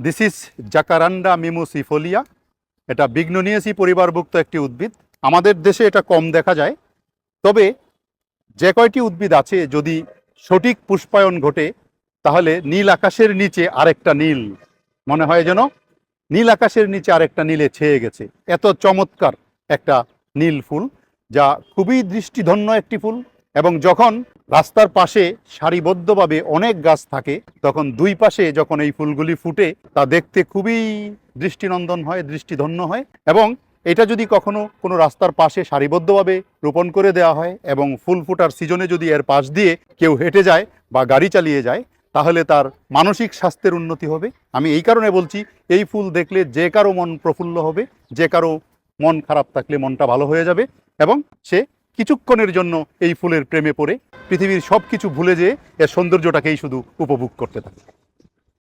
This is জাকারান্ডা মিমুসিফোলিয়া। এটা বিগ্নোনিয়াসি পরিবারভুক্ত একটি উদ্ভিদ। আমাদের দেশে এটা কম দেখা যায়, তবে যে কয়টি উদ্ভিদ আছে যদি সঠিক পুষ্পায়ন ঘটে তাহলে নীল আকাশের নিচে আরেকটা নীল মনে হয় যেন নীল আকাশের নিচে আরেকটা নীলে ছেয়ে গেছে। এত চমৎকার একটা নীল ফুল, যা খুবই দৃষ্টিধন্য একটি ফুল। এবং যখন রাস্তার পাশে সারিবদ্ধভাবে অনেক গাছ থাকে তখন দুই পাশে যখন এই ফুলগুলি ফুটে তা দেখতে খুবই দৃষ্টিনন্দন হয়, দৃষ্টিধন্য হয়। এবং এটা যদি কখনো কোনো রাস্তার পাশে সারিবদ্ধভাবে রোপণ করে দেওয়া হয় এবং ফুল ফোটার সিজনে যদি এর পাশ দিয়ে কেউ হেঁটে যায় বা গাড়ি চালিয়ে যায় তাহলে তার মানসিক স্বাস্থ্যের উন্নতি হবে। আমি এই কারণে বলছি, এই ফুল দেখলে যে কারো মন প্রফুল্ল হবে, যে কারো মন খারাপ থাকলে মনটা ভালো হয়ে যাবে এবং সে কিছুক্ষণের জন্য এই ফুলের প্রেমে পড়ে পৃথিবীর সব কিছু ভুলে যেয়ে এর সৌন্দর্যটাকেই শুধু উপভোগ করতে থাকে।